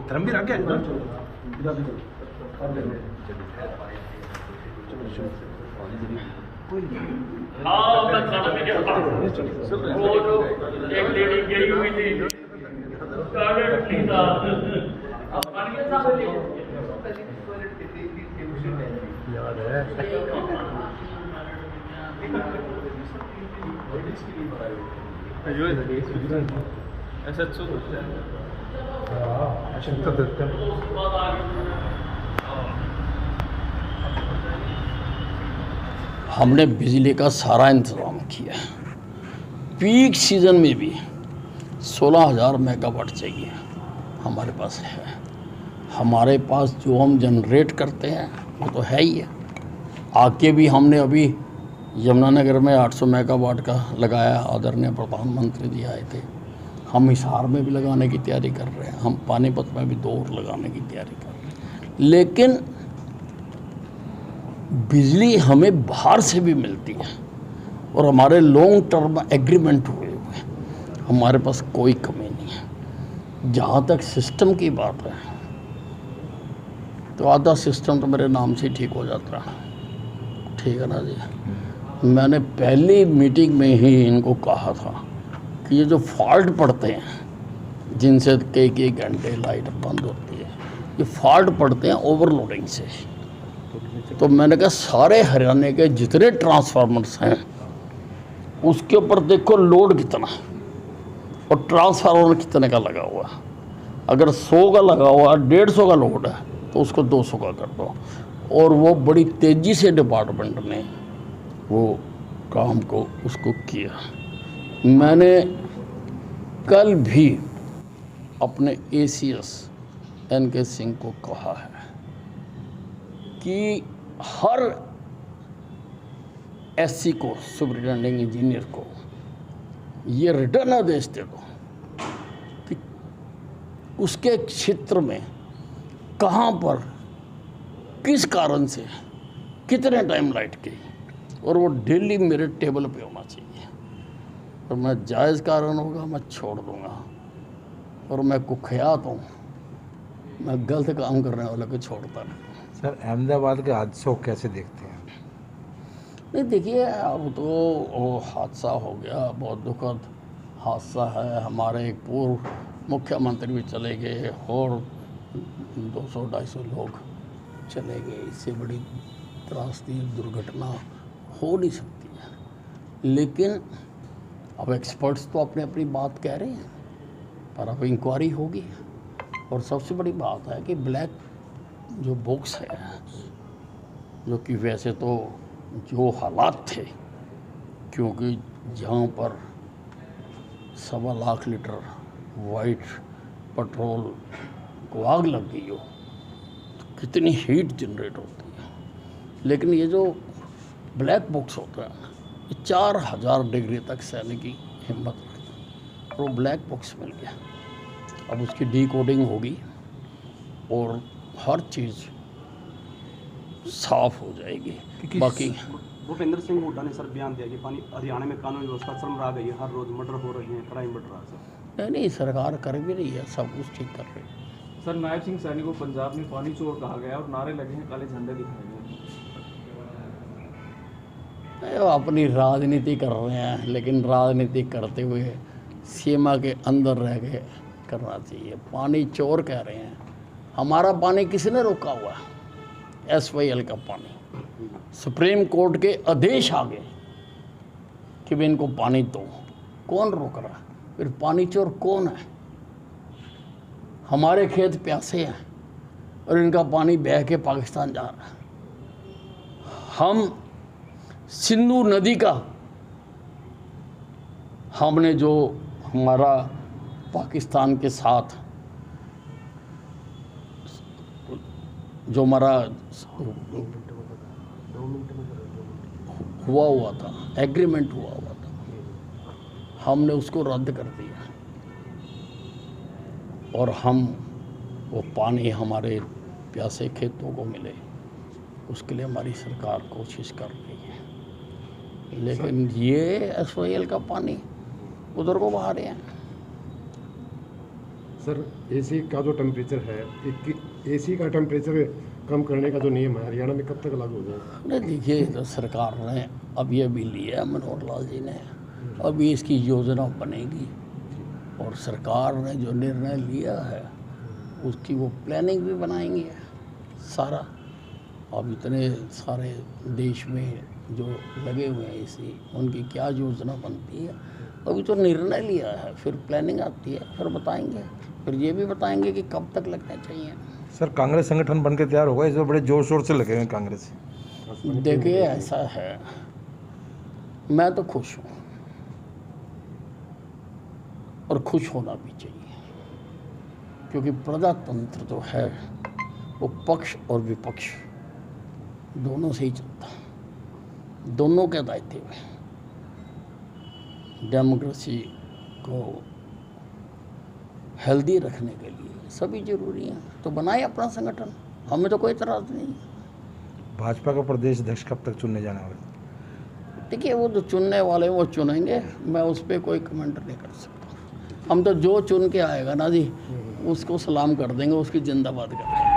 धर्मवीर आ गया हाँ मैं खाना पी के आता हूँ। वो जो एक लेडी गई हुई थी टॉयलेट की था अब पानी के साथ याद है ऐसा अच्छा अच्छा देते हैं। हमने बिजली का सारा इंतज़ाम किया। पीक सीज़न में भी 16,000 मेगावाट चाहिए हमारे पास है। हमारे पास जो हम जनरेट करते हैं वो तो है ही है। आके भी हमने अभी यमुनानगर में 800 मेगावाट का लगाया, आदरणीय प्रधानमंत्री जी आए थे। हम हिसार में भी लगाने की तैयारी कर रहे हैं, हम पानीपत में भी 2 और लगाने की तैयारी कर रहे हैं। लेकिन बिजली हमें बाहर से भी मिलती है और हमारे लॉन्ग टर्म एग्रीमेंट हुए हुए हैं, हमारे पास कोई कमी नहीं है। जहाँ तक सिस्टम की बात है तो आधा सिस्टम तो मेरे नाम से ही ठीक हो जाता है, ठीक है ना जी। मैंने पहली मीटिंग में ही इनको कहा था कि ये जो फॉल्ट पड़ते हैं जिनसे कई घंटे लाइट बंद होती है, ये फॉल्ट पड़ते हैं ओवरलोडिंग से। तो मैंने कहा सारे हरियाणा के जितने ट्रांसफार्मर्स हैं उसके ऊपर देखो लोड कितना और ट्रांसफार्मर कितने का लगा हुआ है। अगर 100 का लगा हुआ 150 का लोड है तो उसको 200 का कर दो। और वो बड़ी तेज़ी से डिपार्टमेंट ने वो काम को उसको किया। मैंने कल भी अपने ACS NK सिंह को कहा है कि हर SC को, सुपरिटेंडिंग इंजीनियर को, ये रिटर्न आदेश दे दो कि उसके क्षेत्र में कहाँ पर किस कारण से कितने टाइम लाइट गई और वो डेली मेरे टेबल पे होना चाहिए। और मैं जायज़ कारण होगा मैं छोड़ दूँगा, और मैं कुख्यात हूँ, मैं गलत काम करने वाले को छोड़ता नहीं। सर अहमदाबाद के हादसों को कैसे देखते हैं? नहीं देखिए, अब तो वो हादसा हो गया, बहुत दुखद हादसा है। हमारे एक पूर्व मुख्यमंत्री भी चले गए और 200-250 लोग चले गए। इससे बड़ी त्रासदी दुर्घटना हो नहीं सकती है। लेकिन अब एक्सपर्ट्स तो अपनी अपनी बात कह रहे हैं, पर अब इंक्वायरी होगी। और सबसे बड़ी बात है कि ब्लैक जो बॉक्स है, जो कि वैसे तो जो हालात थे, क्योंकि जहाँ पर 1.25 लाख लीटर वाइट पेट्रोल को आग लग गई हो तो कितनी हीट जनरेट होती है। लेकिन ये जो ब्लैक बॉक्स होता है ये 4000 डिग्री तक सहने की हिम्मत रखता है, और वो ब्लैक बॉक्स मिल गया। अब उसकी डिकोडिंग होगी और हर चीज़ साफ हो जाएगी। बाकी भूपेंद्र सिंह हुड्डा ने सर बयान दिया कि पानी हरियाणा में कानून व्यवस्था चरमरा गई है, हर रोज मर्डर हो रहे हैं, क्राइम बढ़ रहा है सर। नहीं, सरकार कर भी रही है, सब कुछ ठीक कर रही है। सर नायब सिंह सैनी को पंजाब में पानी चोर कहा गया और नारे लगे हैं, काले झंडे दिखाए गए। वो अपनी राजनीति कर रहे हैं, लेकिन राजनीति करते हुए सीमा के अंदर रह के करना चाहिए। पानी चोर कह रहे हैं, हमारा पानी किसने रोका हुआ है? SYL का पानी सुप्रीम कोर्ट के आदेश आ गए कि भी इनको पानी दो, कौन रोक रहा है? फिर पानी चोर कौन है? हमारे खेत प्यासे हैं और इनका पानी बह के पाकिस्तान जा रहा है। हम सिंधु नदी का हमने जो हमारा पाकिस्तान के साथ जो हमारा हुआ था, एग्रीमेंट हुआ था, हमने उसको रद्द कर दिया और हम वो पानी हमारे प्यासे खेतों को मिले, उसके लिए हमारी सरकार कोशिश कर रही है। लेकिन ये SYL का पानी उधर को बहा रहे हैं। सर एसी का जो टेम्परेचर है, एसी का टेम्परेचर कम करने का जो नियम है हरियाणा में कब तक लागू हो जाएगा? नहीं देखिए, तो सरकार ने अब ये भी लिया है, मनोहर लाल जी ने, अभी इसकी योजना बनेगी और सरकार ने जो निर्णय लिया है उसकी वो प्लानिंग भी बनाएंगे सारा। अब इतने सारे देश में जो लगे हुए हैं एसी, उनकी क्या योजना बनती है, अभी तो निर्णय लिया है, फिर प्लानिंग आती है, फिर बताएंगे, फिर ये भी बताएंगे कि कब तक लगना चाहिए। सर कांग्रेस संगठन बन के तैयार होगा, इस बार बड़े जोर शोर से लगे हुए हैं कांग्रेस। देखिए ऐसा है, मैं तो खुश हूँ और खुश होना भी चाहिए, क्योंकि प्रजातंत्र जो है वो पक्ष और विपक्ष दोनों से ही चलता है, दोनों के दायित्व में। डेमोक्रेसी को हेल्दी रखने के लिए सभी जरूरी हैं, तो बनाए अपना संगठन, हमें तो कोई इतराज़ नहीं है। भाजपा का प्रदेश अध्यक्ष कब तक चुनने जाने वाले? देखिए वो जो चुनने वाले वो चुनेंगे, मैं उस पर कोई कमेंट नहीं कर सकता। हम तो जो चुन के आएगा ना जी, उसको सलाम कर देंगे, उसकी जिंदाबाद कर देंगे।